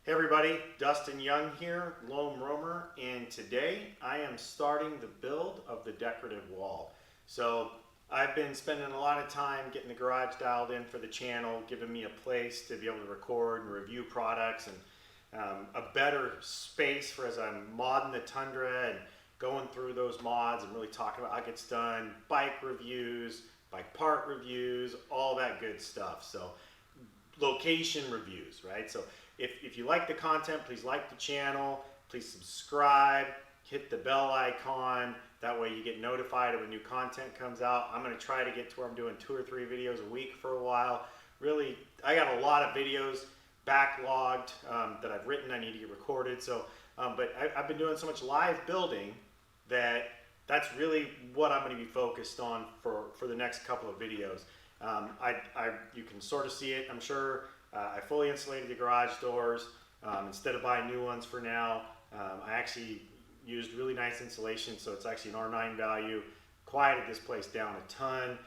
Hey everybody, Dustin Young here, Lone Roamer, and today I am starting the build of the decorative wall. So I've been spending a lot of time getting the garage dialed in for the channel, giving me a place to be able to record and review products and a better space for as I'm modding the Tundra and going through those mods and really talking about how it gets done, bike reviews, bike part reviews, all that good stuff. So location reviews, right? So if you like the content, please like the channel, please subscribe, hit the bell icon. That way you get notified when new content comes out. I'm gonna try to get to where I'm doing 2 or 3 videos a week for a while. Really, I got a lot of videos backlogged that I've written, I need to get recorded. So, but I've been doing so much live building that's really what I'm gonna be focused on for the next couple of videos. You can sort of see it, I'm sure. I fully insulated the garage doors instead of buying new ones for now. I actually used really nice insulation, so it's actually an R9 value. Quieted this place down a ton.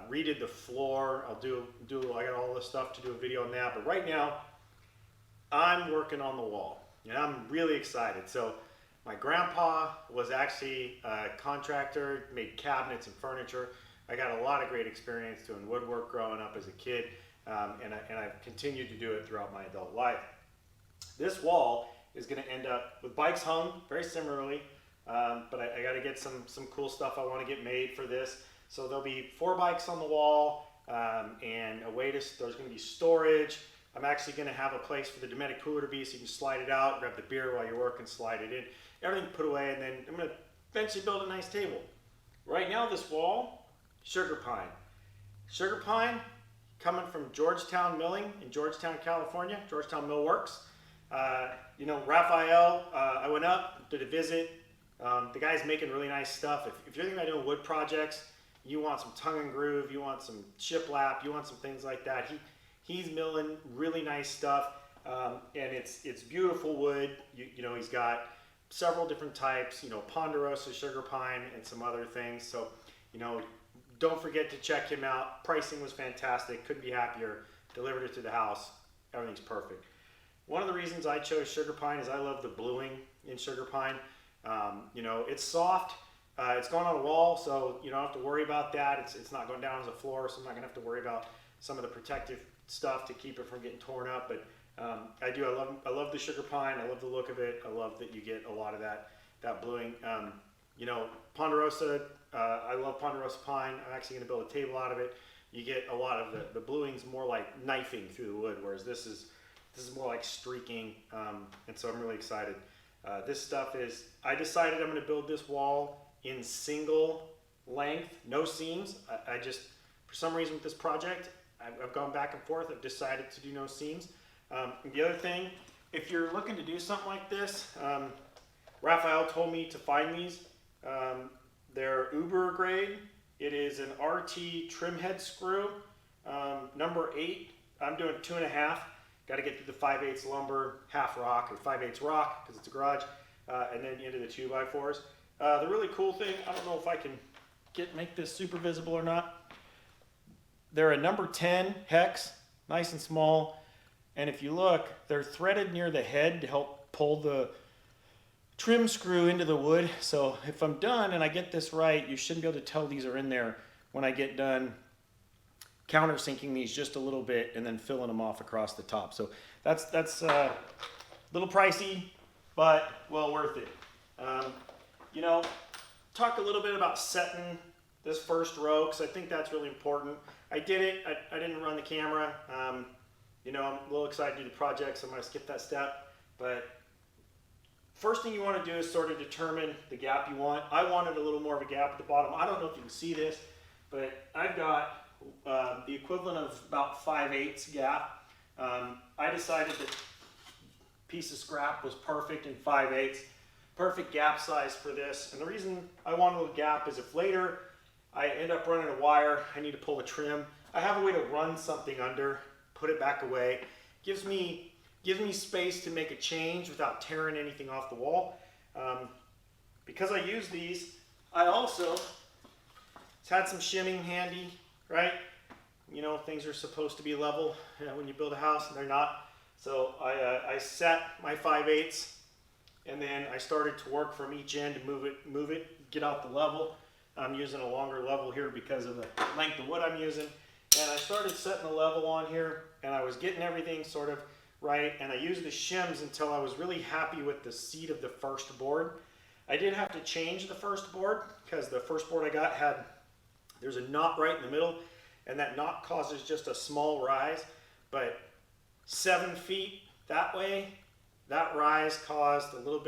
Redid the floor. I got all this stuff to do a video on that, but right now I'm working on the wall and I'm really excited. So my grandpa was actually a contractor, made cabinets and furniture. I got a lot of great experience doing woodwork growing up as a kid. And I've continued to do it throughout my adult life. This wall is going to end up with bikes hung very similarly, but I got to get some cool stuff I want to get made for this. So there'll be 4 bikes on the wall and there's going to be storage. I'm actually going to have a place for the Dometic cooler to be, so you can slide it out, grab the beer while you're working, slide it in, everything put away, and then I'm going to eventually build a nice table. Right now this wall, sugar pine. Sugar pine coming from Georgetown Milling in Georgetown, California, Georgetown Mill Works. You know, Raphael, I went up, did a visit. The guy's making really nice stuff. If you're thinking about doing wood projects, you want some tongue and groove, you want some shiplap, you want some things like that. He's milling really nice stuff, and it's beautiful wood. You know, he's got several different types, you know, ponderosa, sugar pine, and some other things. So, you know, don't forget to check him out. Pricing was fantastic. Couldn't be happier. Delivered it to the house. Everything's perfect. One of the reasons I chose sugar pine is I love the bluing in sugar pine. You know, it's soft. It's going on a wall, so you don't have to worry about that. It's not going down as a floor, so I'm not going to have to worry about some of the protective stuff to keep it from getting torn up. But I love the sugar pine. I love the look of it. I love that you get a lot of that bluing. You know, ponderosa. I love ponderosa pine. I'm actually going to build a table out of it. You get a lot of the bluing's more like knifing through the wood, whereas this is more like streaking, and so I'm really excited. This stuff is, I decided I'm going to build this wall in single length, no seams. I just, for some reason with this project, I've gone back and forth. I've decided to do no seams. The other thing, if you're looking to do something like this, Raphael told me to find these. They're Uber grade. It is an RT trim head screw, number 8. I'm doing 2.5. Got to get through the 5/8 lumber, half rock, or 5/8 rock because it's a garage, and then into the 2x4s. The really cool thing, I don't know if I can make this super visible or not. They're a number 10 hex, nice and small, and if you look, they're threaded near the head to help pull the trim screw into the wood. So if I'm done and I get this right, you shouldn't be able to tell these are in there when I get done countersinking these just a little bit and then filling them off across the top. So that's a little pricey, but well worth it. You know, talk a little bit about setting this first row, because I think that's really important. I did it. I didn't run the camera. You know, I'm a little excited to do the project, so I'm going to skip that step. But first thing you want to do is sort of determine the gap you want. I wanted a little more of a gap at the bottom. I don't know if you can see this, but I've got the equivalent of about 5/8 gap. I decided that piece of scrap was perfect in 5/8. Perfect gap size for this. And the reason I want a little gap is if later I end up running a wire, I need to pull a trim, I have a way to run something under, put it back away. Gives me space to make a change without tearing anything off the wall. Because I use these, I also had some shimming handy, right? You know, things are supposed to be level when you build a house, and they're not. So I set my 5/8, and then I started to work from each end to move it, get out the level. I'm using a longer level here because of the length of wood I'm using. And I started setting the level on here, and I was getting everything sort of right. And I used the shims until I was really happy with the seat of the first board. I did have to change the first board because the first board I got there's a knot right in the middle, and that knot causes just a small rise. But 7 feet that way, that rise caused a little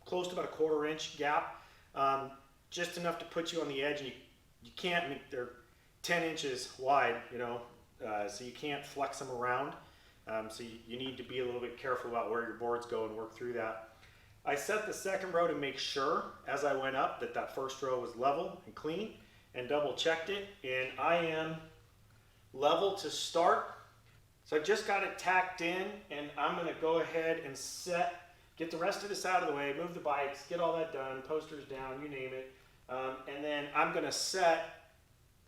close to about a 1/4 inch gap, just enough to put you on the edge, and you can't. I mean, they're 10 inches wide, so you can't flex them around. So you need to be a little bit careful about where your boards go and work through that. I set the second row to make sure as I went up that first row was level and clean, and double checked it, and I am level to start. So I've just got it tacked in, and I'm going to go ahead and get the rest of this out of the way, move the bikes, get all that done, posters down, you name it. And then I'm going to set,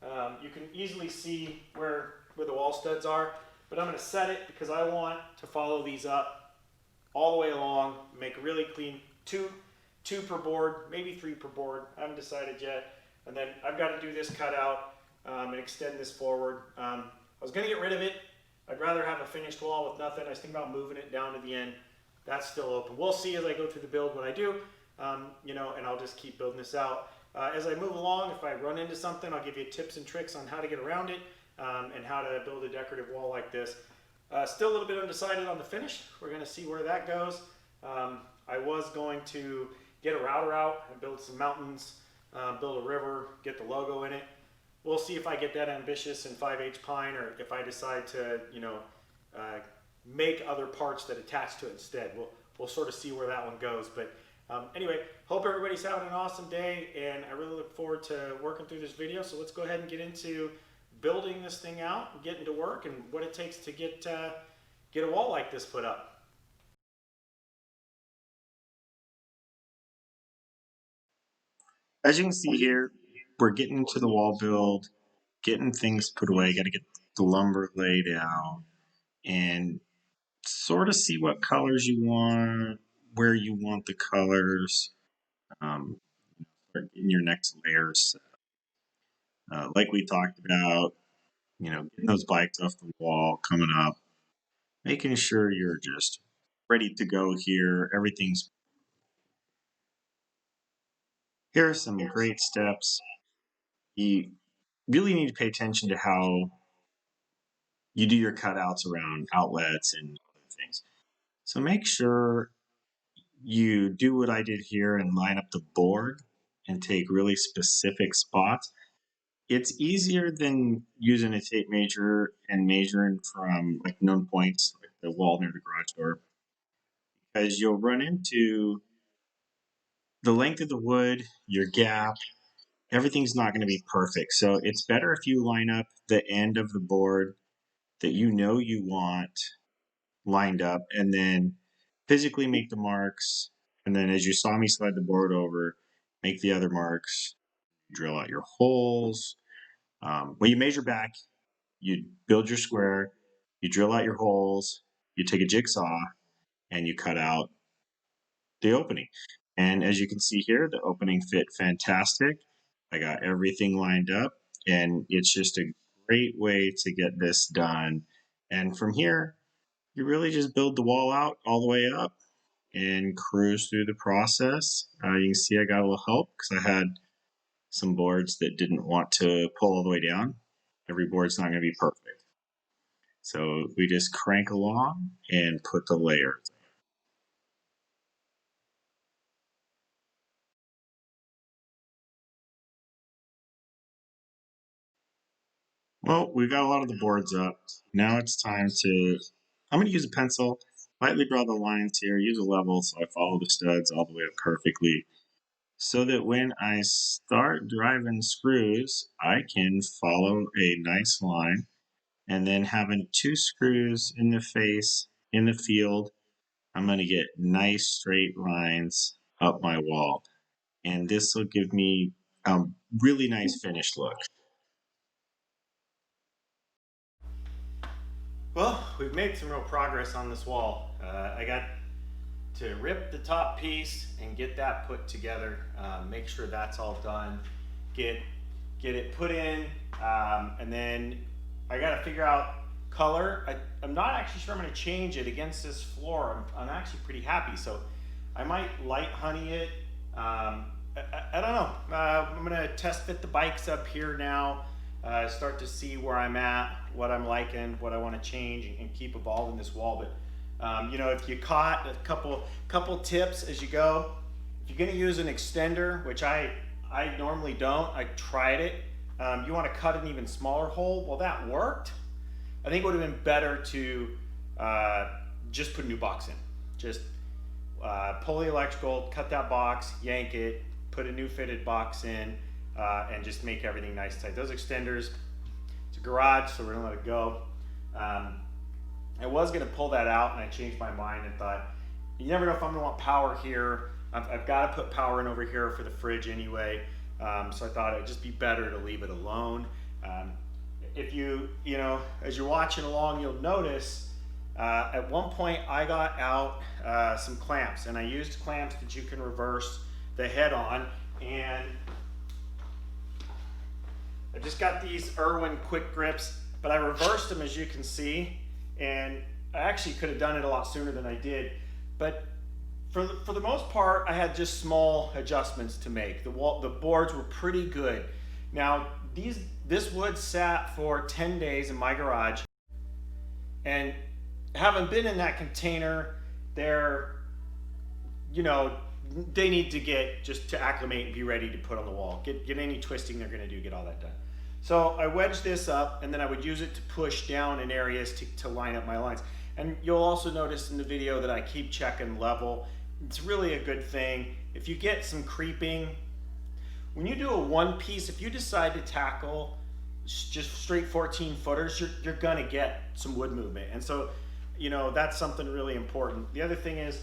you can easily see where the wall studs are, but I'm going to set it because I want to follow these up all the way along, make a really clean two per board, maybe 3 per board. I haven't decided yet. And then I've got to do this cutout and extend this forward. I was going to get rid of it. I'd rather have a finished wall with nothing. I was thinking about moving it down to the end. That's still open. We'll see as I go through the build what I do, and I'll just keep building this out. As I move along, if I run into something, I'll give you tips and tricks on how to get around it and how to build a decorative wall like this. Still a little bit undecided on the finish. We're going to see where that goes. I was going to get a router out and build some mountains, build a river, get the logo in it. We'll see if I get that ambitious in 5/8 pine, or if I decide to, make other parts that attach to it instead. We'll sort of see where that one goes. But anyway, hope everybody's having an awesome day, and I really look forward to working through this video. So let's go ahead and get into building this thing out, and getting to work, and what it takes to get a wall like this put up. As you can see here, we're getting to the wall build, getting things put away, got to get the lumber laid out, and sort of see what colors you want, where you want the colors um, in your next layers. Like we talked about, getting those bikes off the wall, coming up, making sure you're just ready to go here. Here are some great steps. You really need to pay attention to how you do your cutouts around outlets and other things. So make sure you do what I did here and line up the board and take really specific spots. It's easier than using a tape measure and measuring from like known points, like the wall near the garage door, because you'll run into the length of the wood, your gap, everything's not going to be perfect. So it's better if you line up the end of the board that you want lined up, and then physically make the marks. And then as you saw me slide the board over, make the other marks, drill out your holes. When you measure back, you build your square, you drill out your holes, you take a jigsaw, and you cut out the opening. And as you can see here, the opening fit fantastic. I got everything lined up, and it's just a great way to get this done. And from here, you really just build the wall out all the way up and cruise through the process. You can see I got a little help because I had some boards that didn't want to pull all the way down. Every board's not going to be perfect. So we just crank along and put the layers. Well, we got a lot of the boards up. Now it's time I'm going to use a pencil, lightly draw the lines here, use a level so I follow the studs all the way up perfectly, so that when I start driving screws, I can follow a nice line. And then having 2 screws in the face, in the field, I'm going to get nice straight lines up my wall. And this will give me a really nice finished look. Well, we've made some real progress on this wall. I got to rip the top piece and get that put together, make sure that's all done, get it put in, and then I got to figure out color. I'm not actually sure I'm going to change it against this floor. I'm actually pretty happy, so I might light honey it. I don't know. I'm going to test fit the bikes up here now, start to see where I'm at, what I'm liking, what I want to change, and keep evolving this wall. But you know, if you caught a couple tips as you go, if you're going to use an extender, which I normally don't, I tried it. You want to cut an even smaller hole. Well, that worked. I think it would have been better to just put a new box in. Just pull the electrical, cut that box, yank it, put a new fitted box in, and just make everything nice and tight. Those extenders, it's a garage, so we're gonna let it go. I was gonna pull that out, and I changed my mind and thought, you never know if I'm gonna want power here. I've got to put power in over here for the fridge anyway, so I thought it'd just be better to leave it alone. If you know, as you're watching along, you'll notice at one point I got out some clamps, and I used clamps that you can reverse the head on, and I just got these Irwin quick grips, but I reversed them, as you can see, and I actually could have done it a lot sooner than I did, but for the most part, I had just small adjustments to make. The boards were pretty good. Now, this wood sat for 10 days in my garage, and having been in that container, you know, they need to get just to acclimate and be ready to put on the wall. Get any twisting they're gonna do, get all that done. So I wedged this up, and then I would use it to push down in areas to line up my lines. And you'll also notice in the video that I keep checking level. It's really a good thing. If you get some creeping, when you do a one piece, if you decide to tackle just straight 14 footers, you're gonna get some wood movement. And so, you know, that's something really important. The other thing is,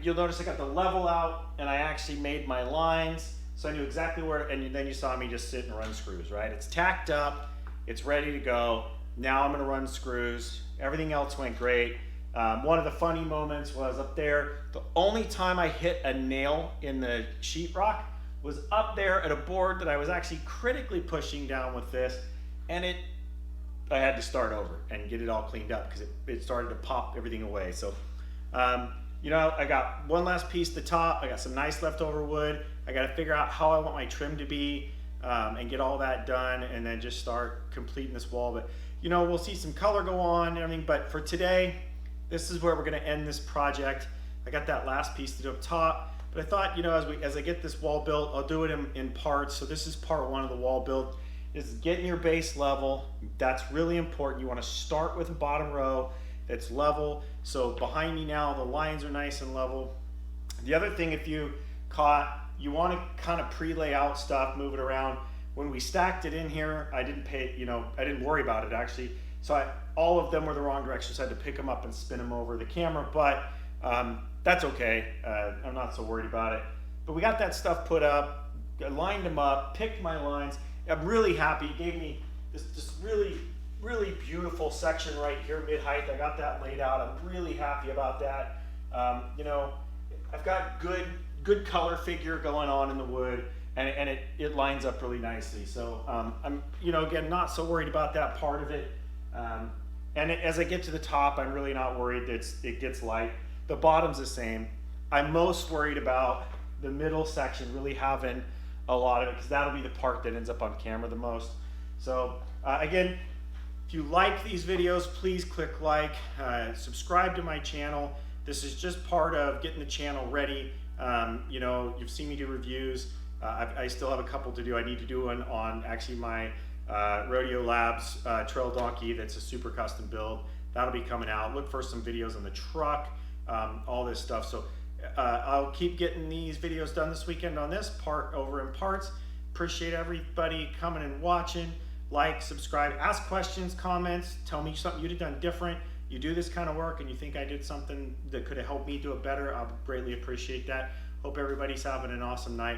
you'll notice I got the level out, and I actually made my lines, so I knew exactly where, and then you saw me just sit and run screws, right? It's tacked up, it's ready to go. Now I'm gonna run screws. Everything else went great. One of the funny moments was up there, the only time I hit a nail in the sheetrock was up there at a board that I was actually critically pushing down with this, and I had to start over and get it all cleaned up because it started to pop everything away. So, you know, I got one last piece at the top. I got some nice leftover wood. I got to figure out how I want my trim to be and get all that done, and then just start completing this wall. But, you know, we'll see some color go on and everything. But for today, this is where we're going to end this project. I got that last piece to do up top. But I thought, you know, as I get this wall built, I'll do it in parts. So this is part one of the wall build, is getting your base level. That's really important. You want to start with the bottom row that's level. So behind me now, the lines are nice and level. The other thing, if you caught, you want to kind of pre-lay out stuff, move it around. When we stacked it in here, I didn't worry about it actually. So all of them were the wrong direction, so I had to pick them up and spin them over the camera, but that's okay. I'm not so worried about it. But we got that stuff put up, I lined them up, picked my lines. I'm really happy. It gave me this really, really beautiful section right here, mid-height. I got that laid out. I'm really happy about that. You know, I've got good color figure going on in the wood, and it lines up really nicely. So I'm, you know, again, not so worried about that part of it. And as I get to the top, I'm really not worried that it gets light. The bottom's the same. I'm most worried about the middle section really having a lot of it, because that'll be the part that ends up on camera the most. So again, if you like these videos, please click like, subscribe to my channel. This is just part of getting the channel ready. You know, you've seen me do reviews. I still have a couple to do. I need to do one on actually my Rodeo Labs Trail Donkey. That's a super custom build. That'll be coming out. Look for some videos on the truck, all this stuff. So I'll keep getting these videos done this weekend on this part over in parts. Appreciate everybody coming and watching. Like, subscribe, ask questions, comments, tell me something you'd have done different. You do this kind of work and you think I did something that could have helped me do it better, I'll greatly appreciate that. Hope everybody's having an awesome night.